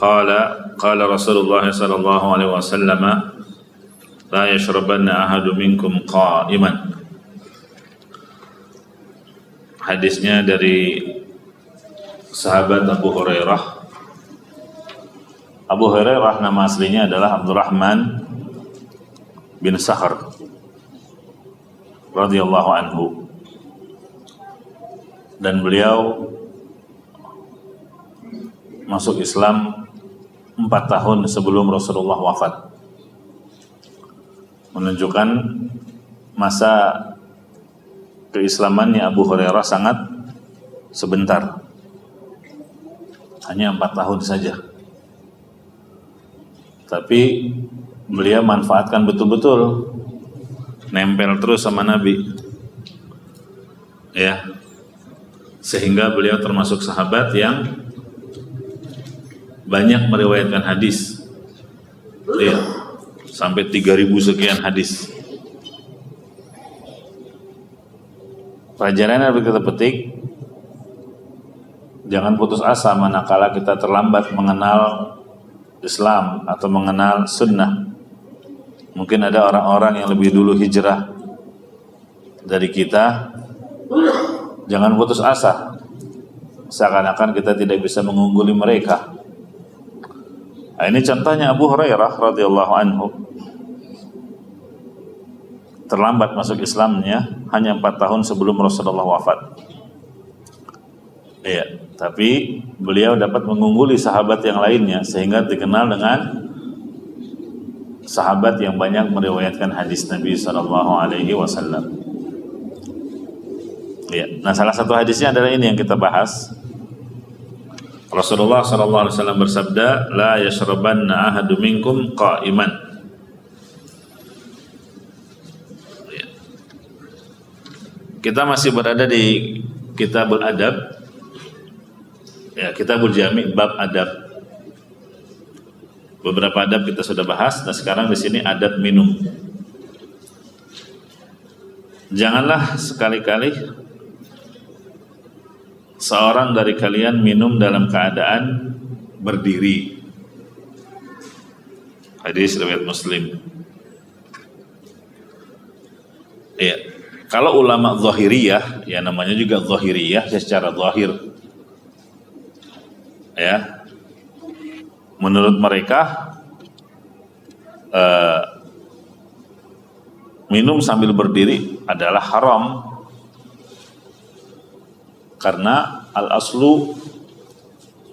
qala Rasulullah sallallahu alaihi wasallam la yashrabanna ahadu minkum qa'iman. Hadisnya dari sahabat Abu Hurairah. Abu Hurairah nama aslinya adalah Abdurrahman bin Sahr radhiyallahu anhu, dan beliau masuk Islam 4 tahun sebelum Rasulullah wafat, menunjukkan masa keislamannya Abu Hurairah sangat sebentar, hanya 4 tahun saja. Tapi beliau manfaatkan betul-betul, nempel terus sama Nabi, ya, sehingga beliau termasuk sahabat yang banyak meriwayatkan hadis, ya, sampai 3.000 sekian hadis. Pelajaran yang kita petik, jangan putus asa manakala kita terlambat mengenal Islam atau mengenal sunnah. Mungkin ada orang-orang yang lebih dulu hijrah dari kita. Jangan putus asa, seakan-akan kita tidak bisa mengungguli mereka. Nah, ini contohnya Abu Hurairah radhiyallahu anhu, terlambat masuk Islamnya hanya 4 tahun sebelum Rasulullah wafat. Iya, tapi beliau dapat mengungguli sahabat yang lainnya sehingga dikenal dengan sahabat yang banyak meriwayatkan hadis Nabi sallallahu alaihi wasallam. Iya. Nah, salah satu hadisnya adalah ini yang kita bahas. Rasulullah sallallahu alaihi wasallam bersabda, "La yashrabanna ahadu minkum qa'iman." Iya. Kita masih berada di Kitabul Adab. Ya, Kitabul Jami' bab adab. Beberapa adab kita sudah bahas, dan sekarang di sini adab minum. Janganlah sekali-kali seorang dari kalian minum dalam keadaan berdiri. Hadis riwayat Muslim. Ya, kalau ulama zahiriyah, ya namanya juga zahiriyah, secara zahir. Ya, menurut mereka minum sambil berdiri adalah haram, karena al-aslu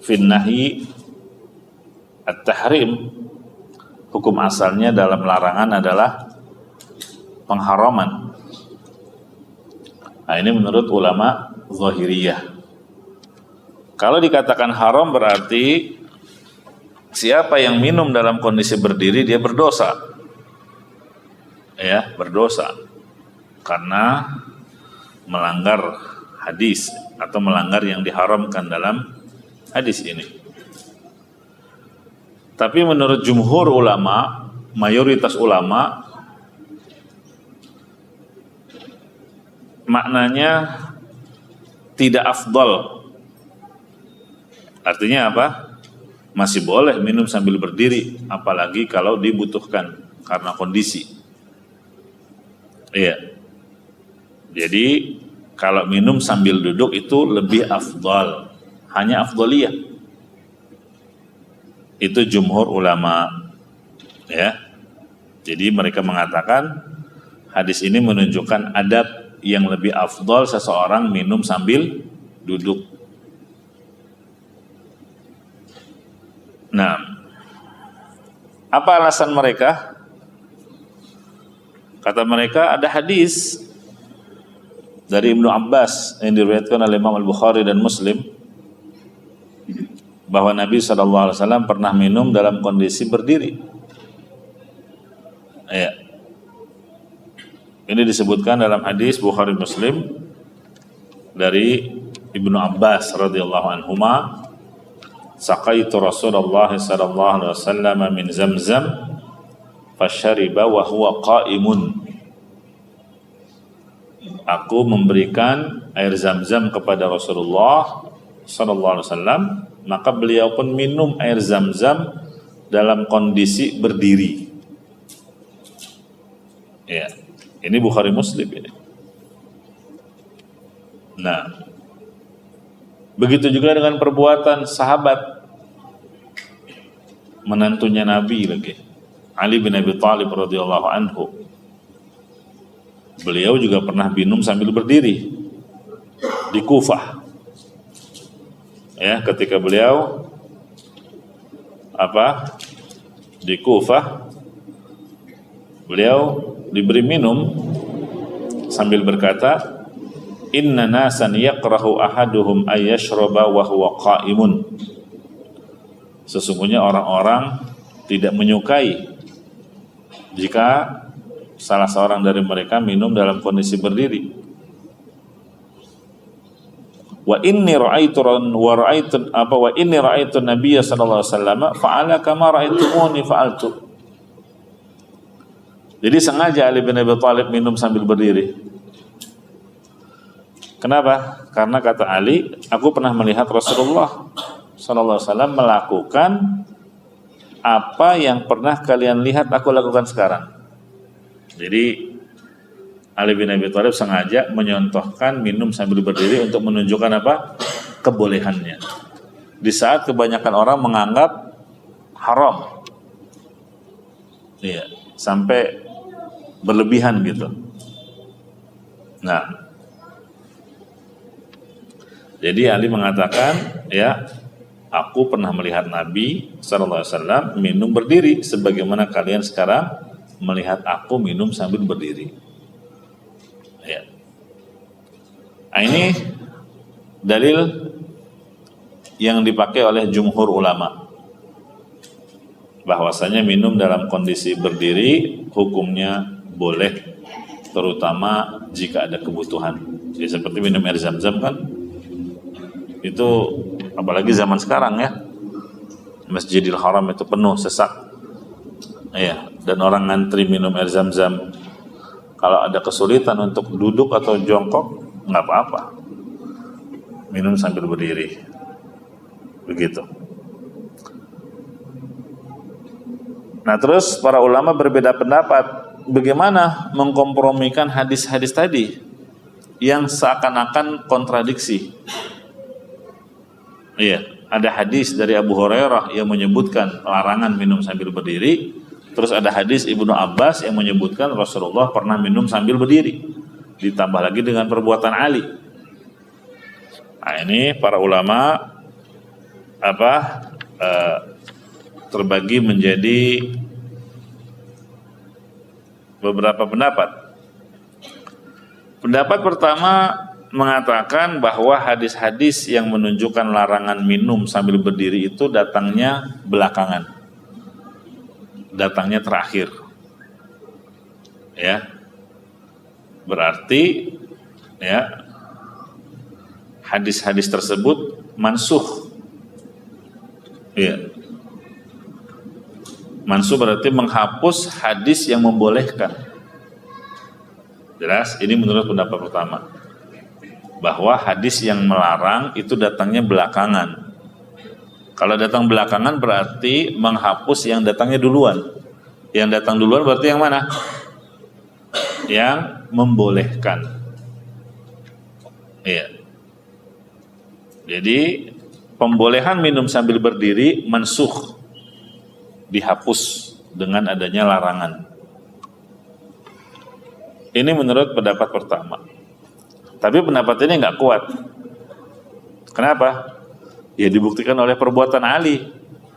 fin nahi at-tahrim, hukum asalnya dalam larangan adalah pengharaman. Nah, ini menurut ulama zahiriyah. Kalau dikatakan haram berarti siapa yang minum dalam kondisi berdiri dia berdosa. Ya, berdosa karena melanggar hadis atau melanggar yang diharamkan dalam hadis ini. Tapi menurut jumhur ulama, mayoritas ulama, maknanya tidak afdal. Artinya apa? Masih boleh minum sambil berdiri, apalagi kalau dibutuhkan karena kondisi. Iya. Jadi kalau minum sambil duduk itu lebih afdal, hanya afdaliyah. Itu jumhur ulama, ya. Jadi mereka mengatakan hadis ini menunjukkan adab yang lebih afdal seseorang minum sambil duduk. Nah, apa alasan mereka? Kata mereka ada hadis dari Ibnu Abbas yang diriwayatkan oleh Imam Al-Bukhari dan Muslim bahwa Nabi SAW pernah minum dalam kondisi berdiri. Ya. Ini disebutkan dalam hadis Bukhari Muslim dari Ibnu Abbas radhiyallahu anhuma, saqaitu Rasulullah sallallahu alaihi wasallam min Zamzam fasyariba wa huwa qa'imun. Aku memberikan air Zamzam kepada Rasulullah sallallahu alaihi wasallam maka beliau pun minum air Zam-Zam dalam kondisi berdiri. Ya, ini Bukhari Muslim ini. Nah, begitu juga dengan perbuatan sahabat menantunya Nabi lagi, Ali bin Abi Thalib radhiyallahu anhu. Beliau juga pernah minum sambil berdiri di Kufah. Ya, ketika beliau di Kufah, beliau diberi minum sambil berkata, "Inna nasan yakrahu ahaduhum ayyashraba wa huwa qa'imun." Sesungguhnya orang-orang tidak menyukai jika salah seorang dari mereka minum dalam kondisi berdiri. Wa inni ra'aitu Nabiyya sallallahu alaihi wasallam fa'ala kama ra'aitumuni fa'altu. Jadi sengaja Ali bin Abi Thalib minum sambil berdiri. Kenapa? Karena kata Ali, aku pernah melihat Rasulullah sallallahu alaihi wasallam melakukan apa yang pernah kalian lihat aku lakukan sekarang. Jadi Ali bin Abi Thalib sengaja menyontohkan minum sambil berdiri untuk menunjukkan kebolehannya. Di saat kebanyakan orang menganggap haram. Iya, sampai berlebihan gitu. Nah, jadi Ali mengatakan, ya, aku pernah melihat Nabi sallallahu alaihi wasallam minum berdiri sebagaimana kalian sekarang melihat aku minum sambil berdiri. Ya. Nah, ini dalil yang dipakai oleh jumhur ulama bahwasanya minum dalam kondisi berdiri hukumnya boleh, terutama jika ada kebutuhan. Jadi seperti minum air Zam-Zam kan, itu apalagi zaman sekarang ya, Masjidil Haram itu penuh sesak, ya, dan orang ngantri minum air Zam-Zam. Kalau ada kesulitan untuk duduk atau jongkok, nggak apa-apa, minum sambil berdiri, begitu. Nah, terus para ulama berbeda pendapat bagaimana mengkompromikan hadis-hadis tadi yang seakan-akan kontradiksi. Iya, ada hadis dari Abu Hurairah yang menyebutkan larangan minum sambil berdiri. Terus ada hadis Ibnu Abbas yang menyebutkan Rasulullah pernah minum sambil berdiri. Ditambah lagi dengan perbuatan Ali. Nah, ini para ulama terbagi menjadi beberapa pendapat. Pendapat pertama mengatakan bahwa hadis-hadis yang menunjukkan larangan minum sambil berdiri itu datangnya belakangan. Datangnya terakhir. Ya. Berarti ya, hadis-hadis tersebut mansukh. Ya. Mansukh berarti menghapus hadis yang membolehkan. Jelas? Ini menurut pendapat pertama. Bahwa hadis yang melarang itu datangnya belakangan. Kalau datang belakangan berarti menghapus yang datangnya duluan. Yang datang duluan berarti yang mana? Yang membolehkan. Iya. Jadi pembolehan minum sambil berdiri mansukh, dihapus dengan adanya larangan. Ini menurut pendapat pertama. Tapi pendapat ini nggak kuat. Kenapa? Ya dibuktikan oleh perbuatan Ali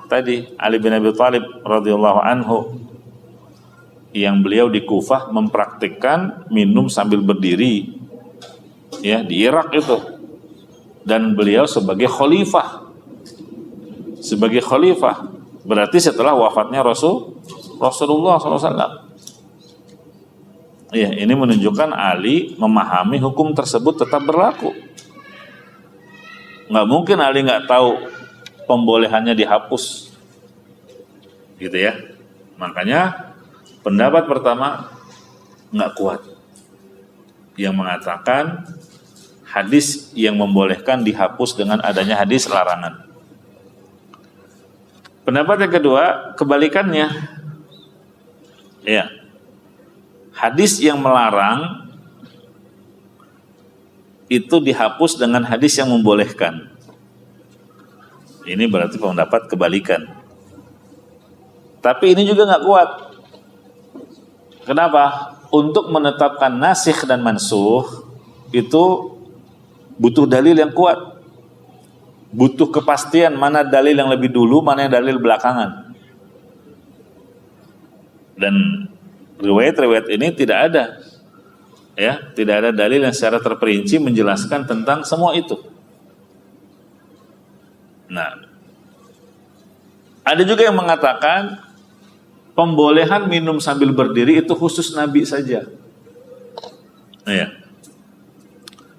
tadi, Ali bin Abi Thalib radhiyallahu anhu, yang beliau di Kufah mempraktikkan minum sambil berdiri, ya, di Irak itu, dan beliau sebagai khalifah, berarti setelah wafatnya Rasulullah SAW. Ya, ini menunjukkan Ali memahami hukum tersebut tetap berlaku. Nggak mungkin Ali nggak tahu pembolehannya dihapus, gitu ya. Makanya pendapat pertama nggak kuat, yang mengatakan hadis yang membolehkan dihapus dengan adanya hadis larangan. Pendapat yang kedua, kebalikannya. Ya. Hadis yang melarang itu dihapus dengan hadis yang membolehkan. Ini berarti pendapat kebalikan. Tapi ini juga nggak kuat. Kenapa? Untuk menetapkan nasikh dan mansuh itu butuh dalil yang kuat. Butuh kepastian mana dalil yang lebih dulu, mana yang dalil belakangan. Dan riwayat-riwayat ini tidak ada. Ya, tidak ada dalil yang secara terperinci menjelaskan tentang semua itu. Nah, ada juga yang mengatakan pembolehan minum sambil berdiri itu khusus Nabi saja. Ya.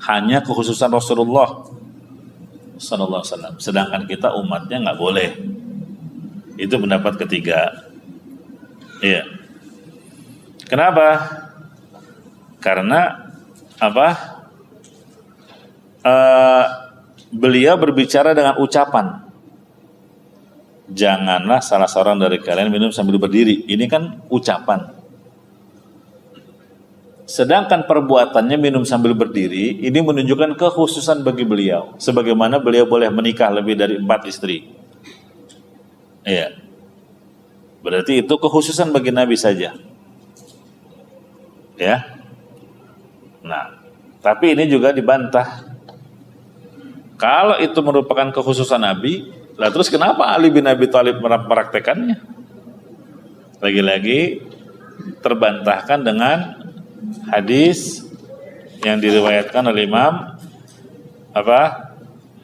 Hanya kekhususan Rasulullah sallallahu alaihi wasallam. Sedangkan kita umatnya nggak boleh. Itu pendapat ketiga. Iya. Kenapa? Karena apa? Beliau berbicara dengan ucapan. Janganlah salah seorang dari kalian minum sambil berdiri. Ini kan ucapan. Sedangkan perbuatannya minum sambil berdiri, ini menunjukkan kekhususan bagi beliau. Sebagaimana beliau boleh menikah lebih dari 4 istri. Iya. Berarti itu kekhususan bagi Nabi saja. Ya. Nah, tapi ini juga dibantah. Kalau itu merupakan kekhususan Nabi, lah terus kenapa Ali bin Abi Thalib mempraktekannya? Lagi-lagi terbantahkan dengan hadis yang diriwayatkan oleh Imam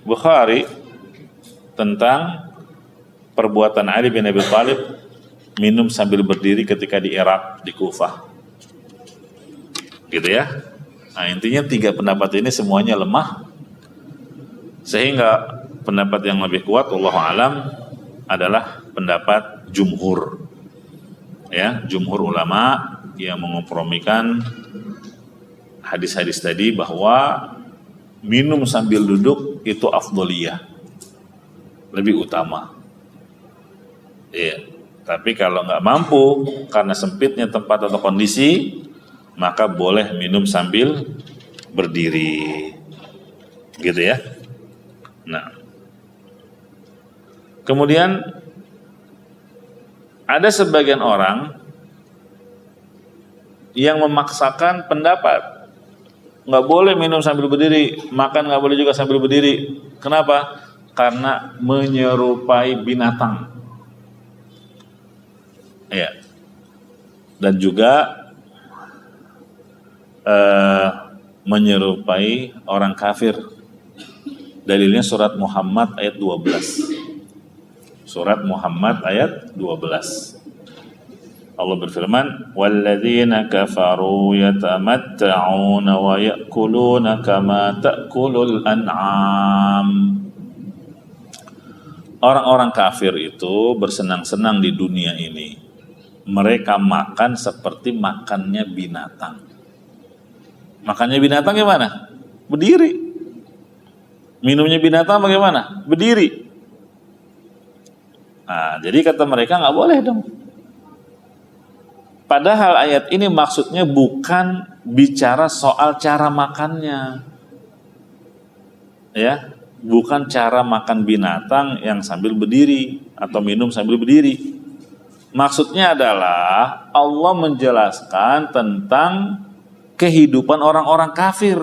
Bukhari tentang perbuatan Ali bin Abi Thalib minum sambil berdiri ketika di Irak, di Kufah. Gitu ya. Nah, intinya 3 pendapat ini semuanya lemah, sehingga pendapat yang lebih kuat wallahu alam adalah pendapat jumhur. Ya, jumhur ulama yang mengkompromikan hadis-hadis tadi bahwa minum sambil duduk itu afdholiyah, lebih utama. Iya. Tapi kalau nggak mampu karena sempitnya tempat atau kondisi, maka boleh minum sambil berdiri. Gitu ya. Nah, kemudian ada sebagian orang yang memaksakan pendapat nggak boleh minum sambil berdiri, makan nggak boleh juga sambil berdiri. Kenapa? Karena menyerupai binatang. Ya. Dan juga menyerupai orang kafir. Dalilnya surat Muhammad ayat 12. Surat Muhammad ayat 12. Allah berfirman, "Walladzina kafaru yatamatta'una wa ya'kuluna kama ta'kulul an'am." Orang-orang kafir itu bersenang-senang di dunia ini. Mereka makan seperti makannya binatang. Makannya binatang gimana? Berdiri. Minumnya binatang bagaimana? Berdiri. Nah, jadi kata mereka nggak boleh dong. Padahal ayat ini maksudnya bukan bicara soal cara makannya. Ya, bukan cara makan binatang yang sambil berdiri atau minum sambil berdiri. Maksudnya adalah Allah menjelaskan tentang kehidupan orang-orang kafir.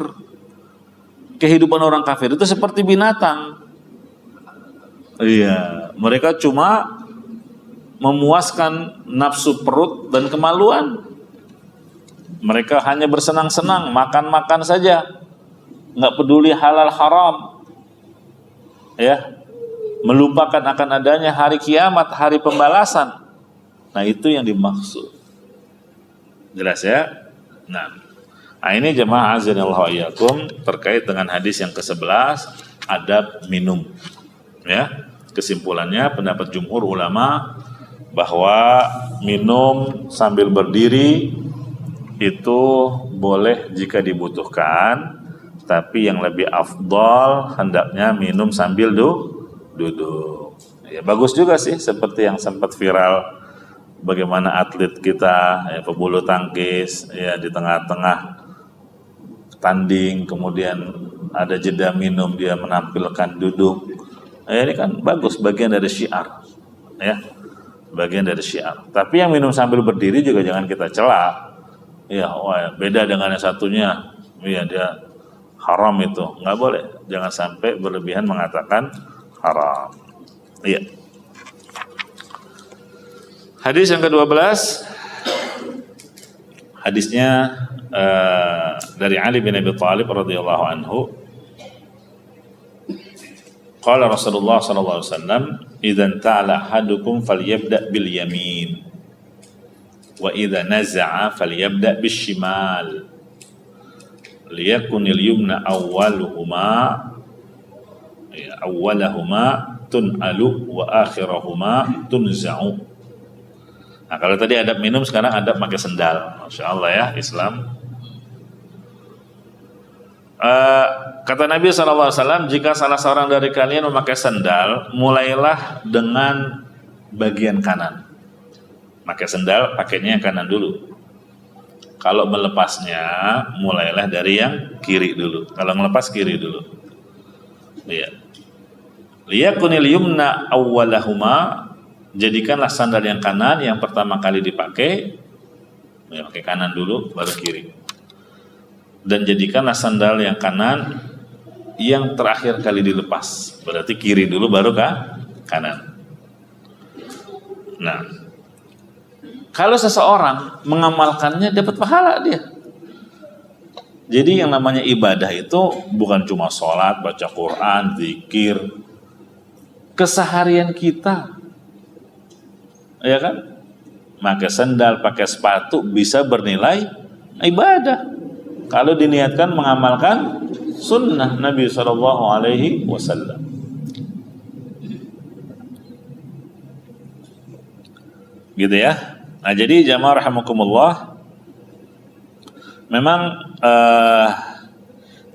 Kehidupan orang kafir itu seperti binatang. Iya, mereka cuma memuaskan nafsu perut dan kemaluan. Mereka hanya bersenang-senang, makan-makan saja, nggak peduli halal haram. Ya, melupakan akan adanya hari kiamat, hari pembalasan. Nah, itu yang dimaksud. Jelas ya? Nah, ini jemaah azanillahu wa iyyakum terkait dengan hadis yang ke-11, adab minum. Ya, kesimpulannya pendapat jumhur ulama bahwa minum sambil berdiri itu boleh jika dibutuhkan, tapi yang lebih afdal hendaknya minum sambil duduk. Ya bagus juga sih, seperti yang sempat viral bagaimana atlet kita ya, pebulu tangkis ya di tengah-tengah tanding kemudian ada jeda minum dia menampilkan duduk. Ya, ini kan bagus, bagian dari syiar ya, bagian dari syiar. Tapi yang minum sambil berdiri juga jangan kita cela. Ya, wah, beda dengan yang satunya. Iya, dia haram itu. Nggak boleh. Jangan sampai berlebihan mengatakan haram. Iya. Hadis yang ke-12. Hadisnya dari Ali bin Abi Thalib radhiyallahu anhu. Qala Rasulullah sallallahu alaihi wasallam, "Idzan ta'ala ahadukum falyabda' bil yamin wa idza naza'a falyabda' bis shimal. Liyakunil yumna awwalahuma tun'alu wa akhirahuma tunza'u." Nah, kalau tadi adab minum, sekarang adab pakai sendal. Masya Allah ya, Islam. Kata Nabi SAW, jika salah seorang dari kalian memakai sendal, mulailah dengan bagian kanan. Pakai sendal, pakainya yang kanan dulu. Kalau melepasnya, mulailah dari yang kiri dulu. Kalau melepas, kiri dulu. Lihat. Liyakunil yumna awwalahuma, jadikanlah sandal yang kanan yang pertama kali dipakai, ya, pakai kanan dulu, baru kiri. Dan jadikanlah sandal yang kanan yang terakhir kali dilepas, berarti kiri dulu baru kanan. Nah, kalau seseorang mengamalkannya dapat pahala dia. Jadi yang namanya ibadah itu bukan cuma sholat, baca Quran, zikir, keseharian kita, ya kan? Pakai sandal, pakai sepatu bisa bernilai ibadah kalau diniatkan mengamalkan sunnah Nabi Sallallahu Alaihi Wasallam. Gitu ya. Nah, jadi jamaah rahimakumullah, memang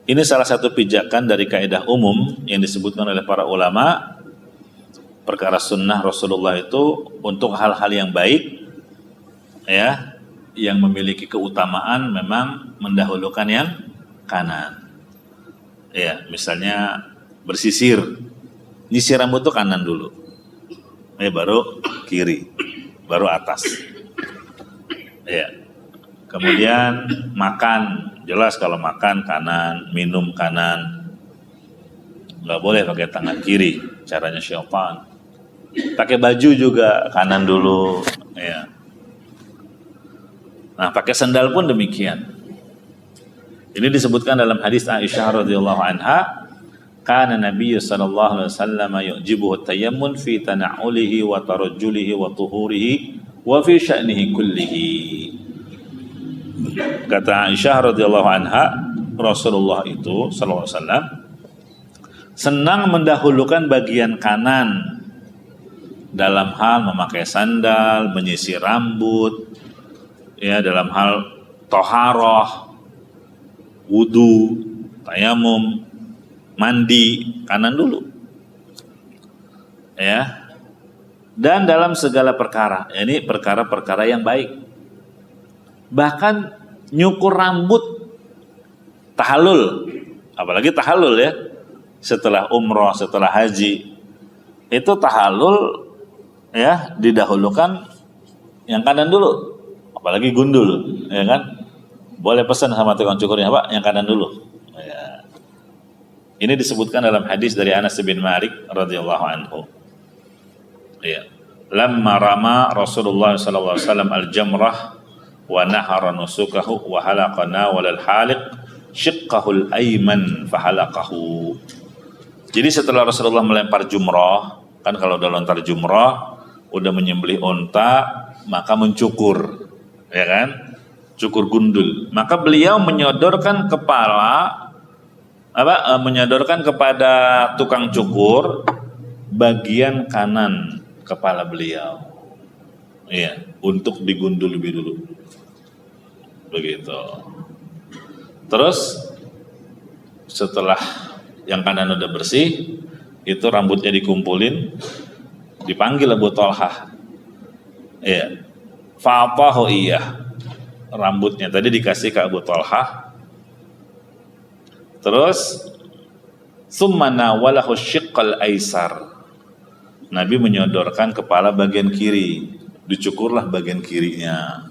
ini salah satu pijakan dari kaidah umum yang disebutkan oleh para ulama. Perkara sunnah Rasulullah itu untuk hal-hal yang baik, ya, yang memiliki keutamaan memang mendahulukan yang kanan. Ya, misalnya bersisir, nyisir rambut itu kanan dulu, baru kiri, baru atas. Ya, kemudian makan, jelas kalau makan kanan, minum kanan, nggak boleh pakai tangan kiri, caranya syaitan. Pakai baju juga kanan dulu, ya. Nah, pakai sandal pun demikian. Ini disebutkan dalam hadis Aisyah radhiyallahu anha, kana Nabi sallallahu alaihi wasallam yu'jibuhu tayammun fi tana'ulihi wa tarajjulihi wa tuhurihi wa fi sya'nihi kullihi. Kata Aisyah radhiyallahu anha, Rasulullah itu sallallahu alaihi wasallam senang mendahulukan bagian kanan dalam hal memakai sandal, menyisir rambut, ya, dalam hal toharoh, wudu, tayamum, mandi, kanan dulu, ya. Dan dalam segala perkara, ini perkara-perkara yang baik. Bahkan nyukur rambut, tahallul, apalagi tahallul ya, setelah umroh, setelah haji, itu tahallul, ya, didahulukan yang kanan dulu, apalagi gundul, ya kan? Boleh pesan sama tukang cukurnya, Pak, yang kanan dulu. Ya. Ini disebutkan dalam hadis dari Anas bin Malik radhiyallahu anhu. Ya. Lamma rama Rasulullah sallallahu alaihi wasallam al-jamrah wa nahara nusukahu wa halaqana wal haliq shiqqahu al-ayman fa halaqahu. Jadi setelah Rasulullah melempar jumrah, kan kalau udah lontar jumrah, udah menyembelih unta, maka mencukur, ya kan? Cukur gundul. Maka beliau menyodorkan menyodorkan kepada tukang cukur bagian kanan kepala beliau, iya, untuk digundul lebih dulu, begitu. Terus setelah yang kanan udah bersih, itu rambutnya dikumpulin, Dipanggil Abu Talhah. Iya. Fa'atahu iya. Rambutnya tadi dikasih ke Abu Talhah. Terus summa nawalahu syiqqal aisar. Nabi menyodorkan kepala bagian kiri, dicukurlah bagian kirinya.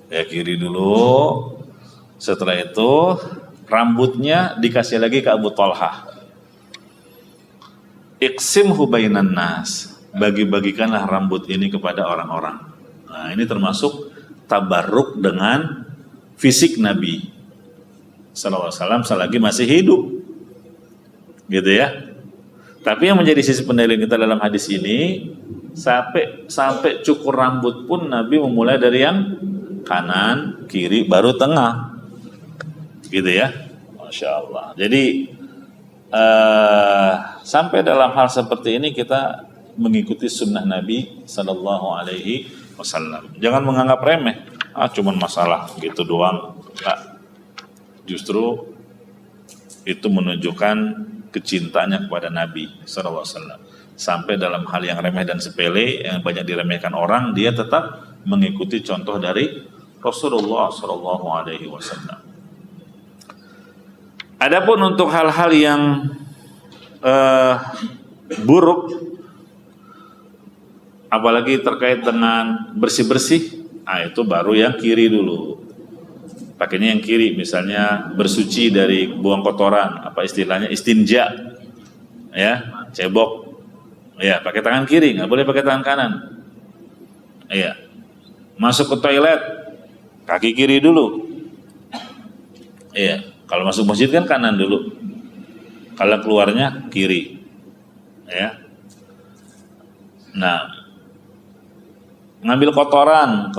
Ya kiri dulu. Setelah itu rambutnya dikasih lagi ke Abu Talhah. Iqsimhu bainan nas. Bagi-bagikanlah rambut ini kepada orang-orang. Nah, ini termasuk tabarruk dengan fisik Nabi sallallahu alaihi wasallam selagi masih hidup. Gitu ya. Tapi yang menjadi sisi pendalilan kita dalam hadis ini, sampai cukur rambut pun Nabi memulai dari yang kanan, kiri, baru tengah. Gitu ya. Masya Allah. Jadi sampai dalam hal seperti ini kita mengikuti sunnah Nabi sallallahu alaihi wasallam. Jangan menganggap remeh. Cuman masalah gitu doang. Nah, justru itu menunjukkan kecintaannya kepada Nabi sallallahu alaihi wasallam. Sampai dalam hal yang remeh dan sepele yang banyak diremehkan orang, dia tetap mengikuti contoh dari Rasulullah sallallahu alaihi wasallam. Adapun untuk hal-hal yang buruk, apalagi terkait dengan bersih-bersih, itu baru yang kiri dulu. Pakainya yang kiri, misalnya bersuci dari buang kotoran, apa istilahnya istinja, ya, cebok, ya, pakai tangan kiri, nggak boleh pakai tangan kanan, ya. Masuk ke toilet, kaki kiri dulu, ya. Kalau masuk masjid kan kanan dulu, kalau keluarnya kiri, ya. Nah, ngambil kotoran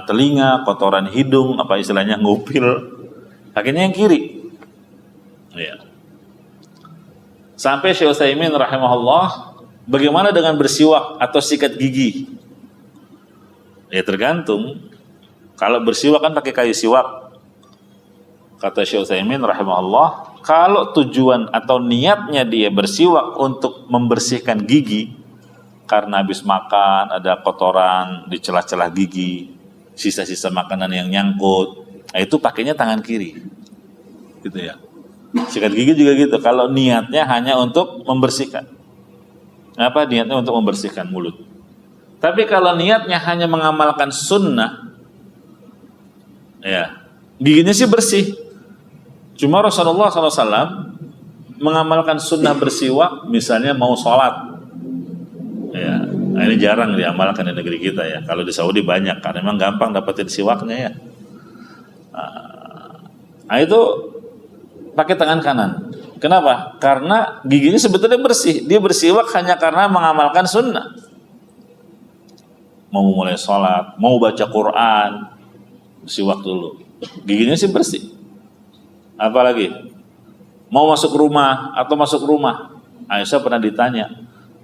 telinga, kotoran hidung, apa istilahnya ngupil, pakainya yang kiri. Ya. Sampai Syekh Utsaimin rahimahullah, bagaimana dengan bersiwak atau sikat gigi? Ya tergantung. Kalau bersiwak kan pakai kayu siwak. Kata Syekh Utsaimin rahimahullah, kalau tujuan atau niatnya dia bersiwak untuk membersihkan gigi, karena habis makan ada kotoran di celah-celah gigi, sisa-sisa makanan yang nyangkut, itu pakainya tangan kiri, gitu ya. Sikat gigi juga gitu. Kalau niatnya hanya untuk membersihkan, niatnya untuk membersihkan mulut. Tapi kalau niatnya hanya mengamalkan sunnah, ya giginya sih bersih. Cuma Rasulullah SAW mengamalkan sunnah bersiwak, misalnya mau sholat. Ya, nah ini jarang diamalkan di negeri kita ya. Kalau di Saudi banyak, karena memang gampang dapetin siwaknya ya. Nah itu pakai tangan kanan. Kenapa? Karena giginya sebetulnya bersih. Dia bersiwak hanya karena mengamalkan sunnah. Mau mulai sholat, mau baca Quran, bersiwak dulu. Giginya sih bersih. Apalagi mau masuk rumah atau masuk rumah. Aisyah pernah ditanya,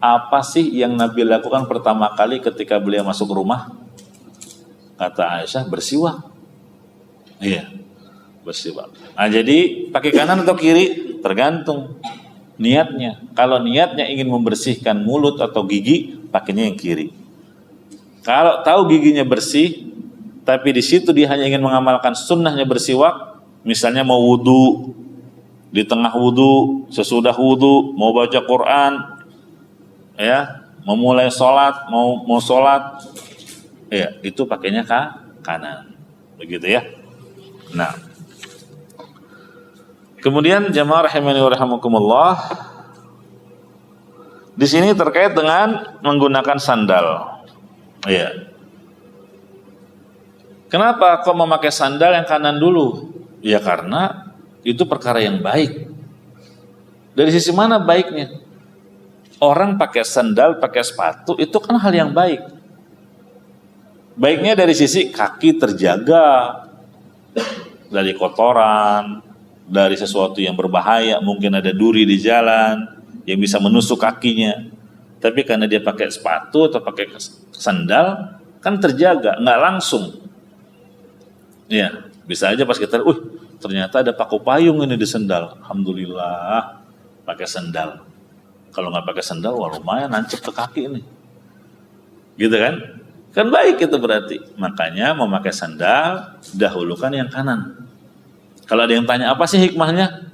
apa sih yang Nabi lakukan pertama kali ketika beliau masuk rumah? Kata Aisyah, bersiwak. Iya, bersiwak. Nah, jadi pakai kanan atau kiri tergantung niatnya. Kalau niatnya ingin membersihkan mulut atau gigi, pakainya yang kiri. Kalau tahu giginya bersih, tapi di situ dia hanya ingin mengamalkan sunnahnya bersiwak, misalnya mau wudu, di tengah wudu, sesudah wudu, mau baca Quran, ya, memulai sholat, mau sholat, ya itu pakainya kanan, begitu ya. Nah, kemudian jamaah rahimani wa rahimakumullah, di sini terkait dengan menggunakan sandal, ya. Kenapa kok memakai sandal yang kanan dulu? Ya karena itu perkara yang baik. Dari sisi mana baiknya? Orang pakai sandal, pakai sepatu, itu kan hal yang baik. Baiknya dari sisi kaki terjaga dari kotoran, dari sesuatu yang berbahaya, mungkin ada duri di jalan yang bisa menusuk kakinya. Tapi karena dia pakai sepatu atau pakai sandal, kan terjaga, nggak langsung. Ya, bisa aja pas kita, ternyata ada paku payung ini di sandal. Alhamdulillah, pakai sandal. Kalau nggak pakai sendal, wah lumayan nancep ke kaki nih. Gitu kan? Kan baik itu berarti. Makanya memakai sandal, dahulukan yang kanan. Kalau ada yang tanya, apa sih hikmahnya?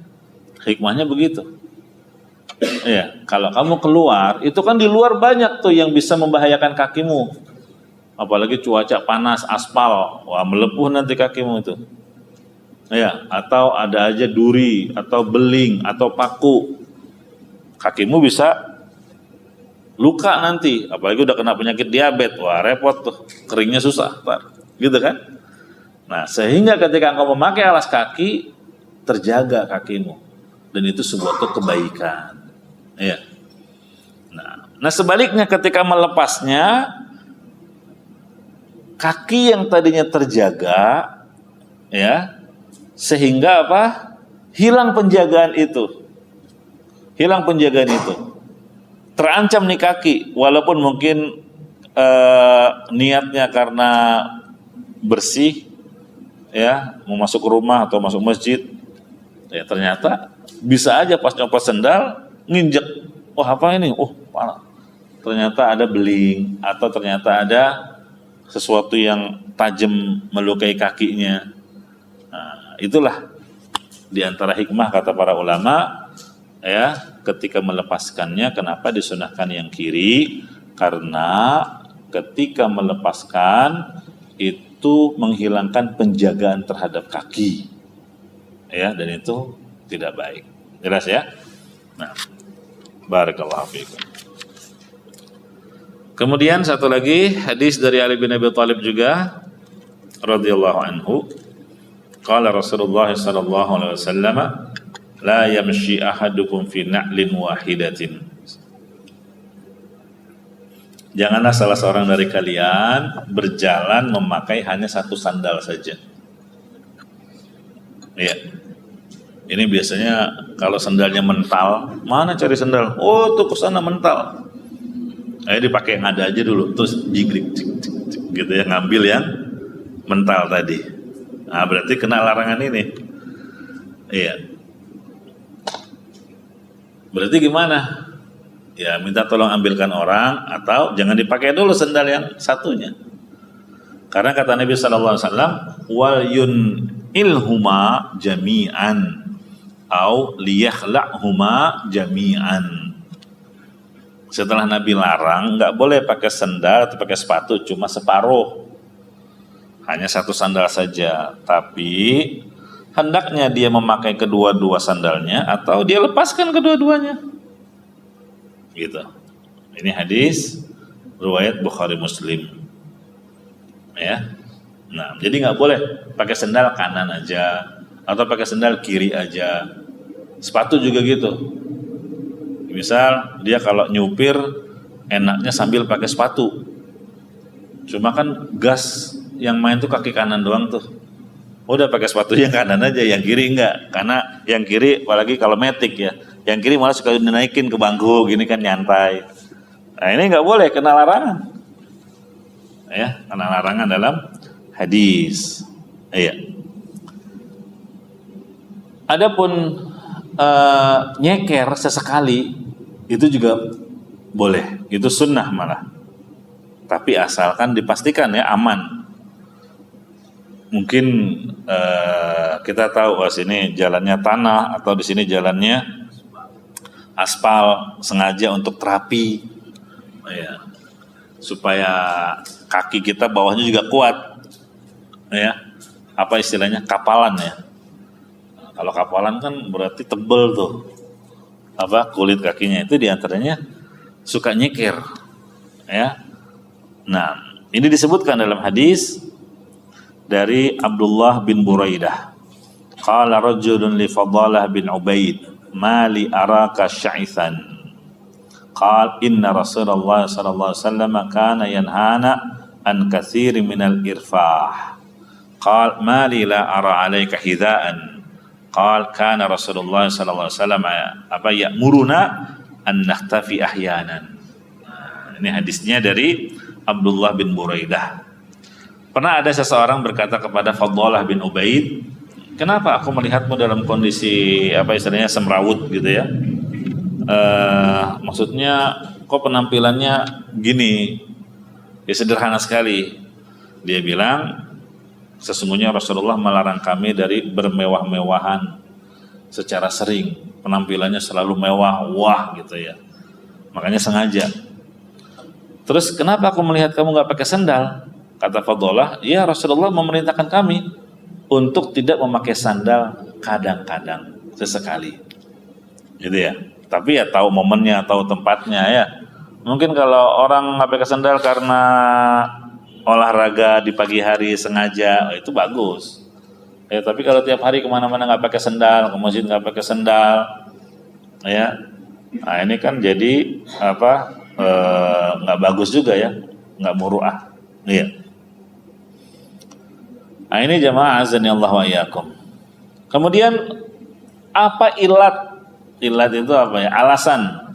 Hikmahnya begitu. Ya, kalau kamu keluar, itu kan di luar banyak tuh yang bisa membahayakan kakimu. Apalagi cuaca panas, aspal, wah melepuh nanti kakimu itu. Ya, atau ada aja duri, atau beling, atau paku. Kakimu bisa luka nanti, apalagi udah kena penyakit diabetes, wah repot tuh, keringnya susah, gitu kan? Nah, sehingga ketika engkau memakai alas kaki, terjaga kakimu, dan itu sebuah kebaikan. Ya. Nah, sebaliknya ketika melepasnya, kaki yang tadinya terjaga, ya, sehingga apa? Hilang penjagaan itu. Terancam nih kaki, walaupun mungkin niatnya karena bersih, ya, mau masuk rumah atau masuk masjid, ya ternyata bisa aja pas nyopot sendal nginjek, wah apa ini? Oh parah. Ternyata ada beling atau ternyata ada sesuatu yang tajam melukai kakinya. Nah, itulah diantara hikmah kata para ulama, ya, ketika melepaskannya kenapa disunahkan yang kiri? Karena ketika melepaskan itu menghilangkan penjagaan terhadap kaki, ya, dan itu tidak baik. Jelas ya? Nah, barakallahu fiikum. Kemudian satu lagi hadis dari Ali bin Abi Thalib juga radhiyallahu anhu, qala Rasulullah sallallahu alaihi wasallam, la yamshi ahadukum fi na'lin wahidatin. Janganlah salah seorang dari kalian berjalan memakai hanya satu sandal saja. Iya. Ini biasanya kalau sandalnya mental, mana cari sandal? Oh, tuh ke sana mental. Ayo dipakai yang ada aja dulu, terus jigrik gitu ya, ngambil yang mental tadi. Nah, berarti kena larangan ini. Iya. Berarti gimana? Ya minta tolong ambilkan orang, atau jangan dipakai dulu sandal yang satunya. Karena kata Nabi SAW, wal yunilhuma jami'an au liyakhla'huma jami'an. Setelah Nabi larang, nggak boleh pakai sandal atau pakai sepatu cuma separuh, hanya satu sandal saja. Tapi hendaknya dia memakai kedua-dua sandalnya atau dia lepaskan kedua-duanya. Gitu. Ini hadis riwayat Bukhari Muslim. Ya. Nah, jadi nggak boleh pakai sandal kanan aja atau pakai sandal kiri aja. Sepatu juga gitu. Misal dia kalau nyupir enaknya sambil pakai sepatu. Cuma kan gas yang main tuh kaki kanan doang tuh. Udah pakai sepatu yang kanan aja, yang kiri enggak. Karena yang kiri apalagi kalau metik ya, yang kiri malah suka dinaikin ke bangku gini kan nyantai. Nah, ini enggak boleh, kena larangan. Ya, kena larangan dalam hadis. Iya. Adapun nyeker sesekali itu juga boleh, itu sunnah malah. Tapi asalkan dipastikan ya aman. Mungkin kita tahu oh sini jalannya tanah atau di sini jalannya aspal, sengaja untuk terapi, ya, supaya kaki kita bawahnya juga kuat, ya. Apa istilahnya kapalan ya. Nah, kalau kapalan kan berarti tebel tuh. Apa kulit kakinya itu diantaranya suka nyeker, ya. Nah, ini disebutkan dalam hadis dari Abdullah bin Buraidah. Qala rajulun li Fadalah bin Ubaid, ma li araka sya'ithan. Qala inna Rasulullah sallallahu alaihi wasallam kana yanhana an katsiri minal irfah. Qala ma li la ara 'alaika hidha'an. Qal kana Rasulullah sallallahu alaihi wasallam apa ya'muruna an nakhtafi ahyanan. Nah, ini hadisnya dari Abdullah bin Buraidah. Pernah ada seseorang berkata kepada Fadalah bin Ubaid, "Kenapa aku melihatmu dalam kondisi apa istilahnya semrawut gitu ya? maksudnya kok penampilannya gini? Ya sederhana sekali. Dia bilang, sesungguhnya Rasulullah melarang kami dari bermewah-mewahan secara sering. Penampilannya selalu mewah, wah gitu ya. Makanya sengaja. Terus kenapa aku melihat kamu gak pakai sandal? Kata Fadhalah, ya Rasulullah memerintahkan kami untuk tidak memakai sandal kadang-kadang, sesekali. Gitu ya. Tapi ya tahu momennya, tahu tempatnya ya. Mungkin kalau orang nggak pakai sandal karena olahraga di pagi hari sengaja, itu bagus. Ya, tapi kalau tiap hari kemana-mana nggak pakai sandal, ke masjid nggak pakai sandal, ya, nah ini kan jadi apa? Nggak bagus juga ya, nggak muruah. Iya. Nah ini jamaah azani Allah wa iyyakum. Kemudian apa ilat? Ilat itu apa ya? Alasan.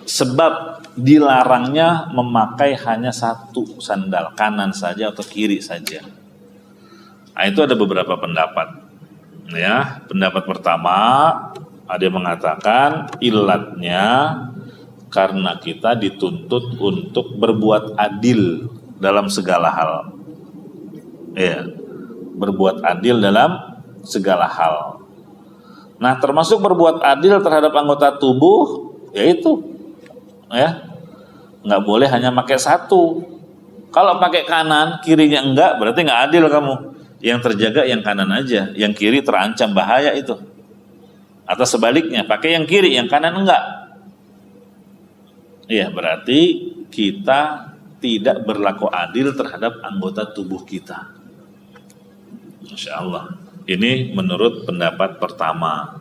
Sebab dilarangnya memakai hanya satu sandal, kanan saja atau kiri saja. Nah, itu ada beberapa pendapat. Ya, pendapat pertama ada yang mengatakan ilatnya karena kita dituntut untuk berbuat adil dalam segala hal. Ya, berbuat adil dalam segala hal. Nah, termasuk berbuat adil terhadap anggota tubuh, yaitu, ya, nggak boleh hanya pakai satu. Kalau pakai kanan, kirinya enggak, berarti nggak adil kamu. Yang terjaga yang kanan aja, yang kiri terancam bahaya itu. Atau sebaliknya, pakai yang kiri, yang kanan enggak. Iya, berarti kita tidak berlaku adil terhadap anggota tubuh kita. Masya Allah. Ini menurut pendapat pertama.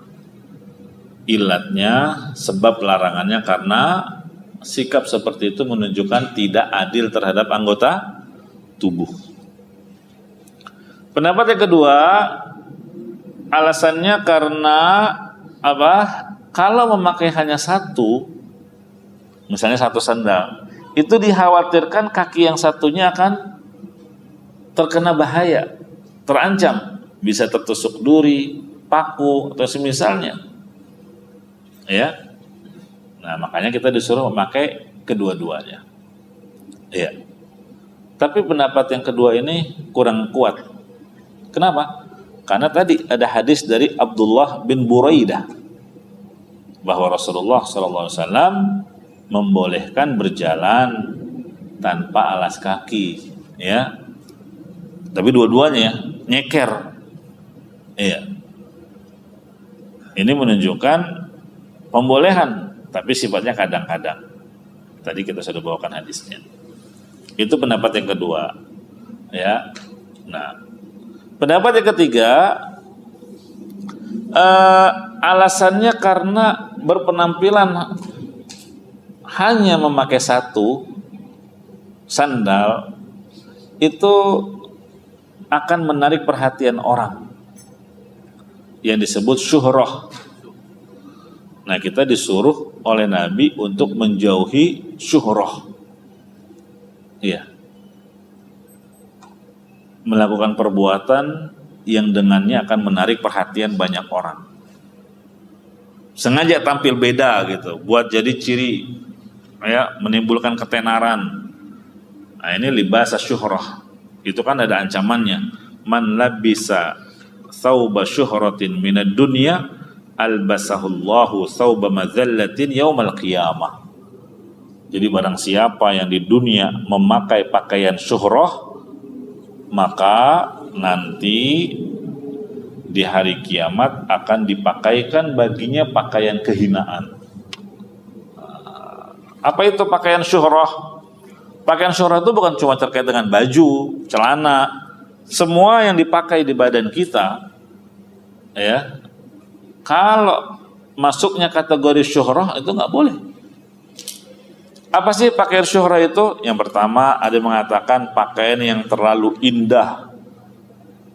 Ilatnya, sebab larangannya karena sikap seperti itu menunjukkan tidak adil terhadap anggota tubuh. Pendapat yang kedua, alasannya karena apa? Kalau memakai hanya satu, misalnya satu sandal, itu dikhawatirkan kaki yang satunya akan terkena bahaya, terancam. Bisa tertusuk duri, paku, atau semisalnya. Ya. Nah, makanya kita disuruh memakai kedua-duanya. Ya. Tapi pendapat yang kedua ini kurang kuat. Kenapa? Karena tadi ada hadis dari Abdullah bin Buraidah bahwa Rasulullah SAW membolehkan berjalan tanpa alas kaki, ya. Tapi dua-duanya nyeker. Iya. Ini menunjukkan pembolehan, tapi sifatnya kadang-kadang. Tadi kita sudah bawakan hadisnya. Itu pendapat yang kedua. Ya. Nah, pendapat yang ketiga, alasannya karena berpenampilan hanya memakai satu sandal itu akan menarik perhatian orang yang disebut syuhrah. Nah, kita disuruh oleh Nabi untuk menjauhi syuhrah. Iya. Melakukan perbuatan yang dengannya akan menarik perhatian banyak orang. Sengaja tampil beda gitu, buat jadi ciri, ya, menimbulkan ketenaran. Nah, ini libas syuhrah. Itu kan ada ancamannya. Man labisa thawba syuhratin minad dunya albasahullahu thawba madzallatin yaumal qiyamah. Jadi barang siapa yang di dunia memakai pakaian syuhrah, maka nanti di hari kiamat akan dipakaikan baginya pakaian kehinaan. Apa itu pakaian syuhrah? Pakaian syuhrah itu bukan cuma terkait dengan baju, celana, semua yang dipakai di badan kita, ya, kalau masuknya kategori syuhrah itu nggak boleh. Apa sih pakaian syuhrah itu? Yang pertama ada yang mengatakan pakaian yang terlalu indah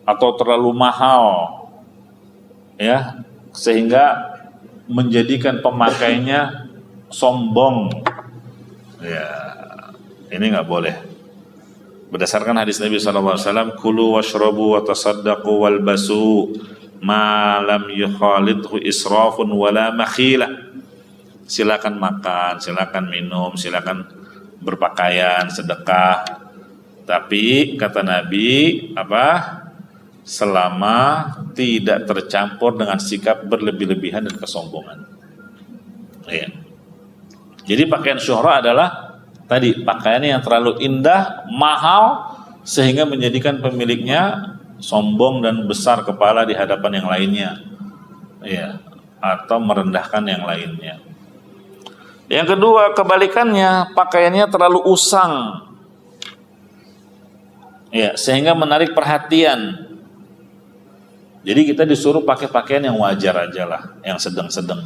atau terlalu mahal, ya, sehingga menjadikan pemakainya sombong. Ya, ini nggak boleh. Berdasarkan hadis Nabi SAW, kulu washrabu wa tasaddaqu walbasu ma lam yukhalidhu israfun wala makhila. silakan makan, silakan minum, silakan berpakaian, sedekah. Tapi kata Nabi selama tidak tercampur dengan sikap berlebih-lebihan dan kesombongan. Ya. Jadi pakaian syuhra adalah tadi pakaiannya yang terlalu indah, mahal sehingga menjadikan pemiliknya sombong dan besar kepala di hadapan yang lainnya. Ya, atau merendahkan yang lainnya. Yang kedua, kebalikannya, pakaiannya terlalu usang. Ya, sehingga menarik perhatian. Jadi kita disuruh pakai pakaian yang wajar aja lah, yang sedang-sedang.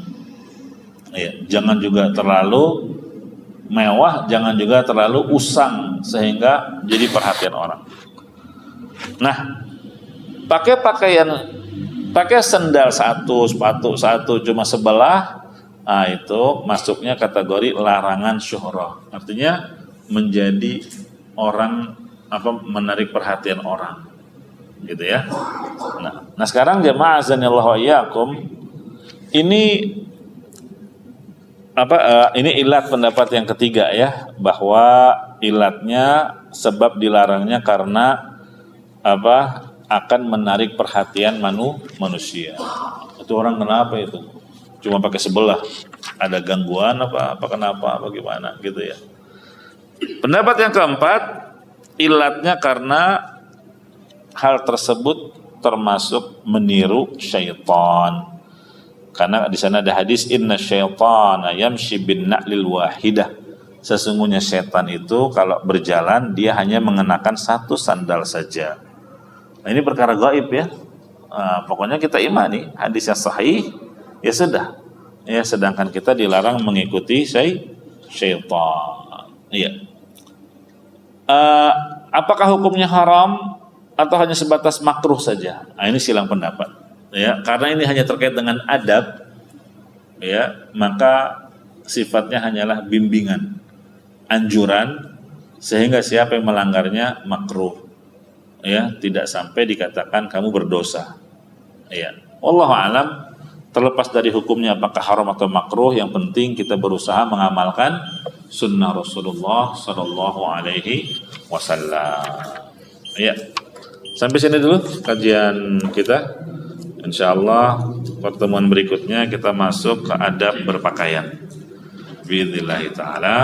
Ya, jangan juga terlalu mewah, jangan juga terlalu usang sehingga jadi perhatian orang. Nah, pakai sendal satu, sepatu satu cuma sebelah, nah itu masuknya kategori larangan syuhrah. Artinya menjadi orang menarik perhatian orang, gitu ya. Nah sekarang jemaah azanillahu wa iyyakum, ini ilat pendapat yang ketiga ya, bahwa ilatnya sebab dilarangnya karena akan menarik perhatian manusia. Itu orang kenapa itu? Cuma pakai sebelah, ada gangguan kenapa bagaimana gitu ya. Pendapat yang keempat, ilatnya karena hal tersebut termasuk meniru syaitan. Karena di sana ada hadis inna syaitana yamshi bin na'lil wahidah. Sesungguhnya syaitan itu kalau berjalan dia hanya mengenakan satu sandal saja. Nah, ini perkara gaib ya. Pokoknya kita imani hadisnya sahih, ya sudah. Ya, sedangkan kita dilarang mengikuti syaitan. Iya. Apakah hukumnya haram atau hanya sebatas makruh saja? Nah, ini silang pendapat. Ya, karena ini hanya terkait dengan adab, ya, maka sifatnya hanyalah bimbingan, anjuran, sehingga siapa yang melanggarnya makruh, ya, tidak sampai dikatakan kamu berdosa. Ya, wallahu alam. Terlepas dari hukumnya apakah haram atau makruh, yang penting kita berusaha mengamalkan sunnah Rasulullah Sallallahu Alaihi Wasallam. Ya, sampai sini dulu kajian kita. Insyaallah pertemuan berikutnya kita masuk ke adab berpakaian. Biidznillah taala,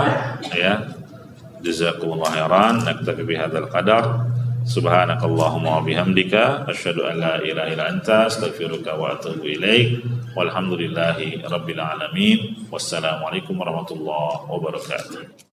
ya. Jazakumullah khairan. Naktafi bihadzal qadar. Subhanakallahumma wa bihamdika asyhadu an la ilaha illa anta astaghfiruka wa atubu ilaik. Walhamdulillahi rabbil alamin. Wassalamualaikum warahmatullahi wabarakatuh.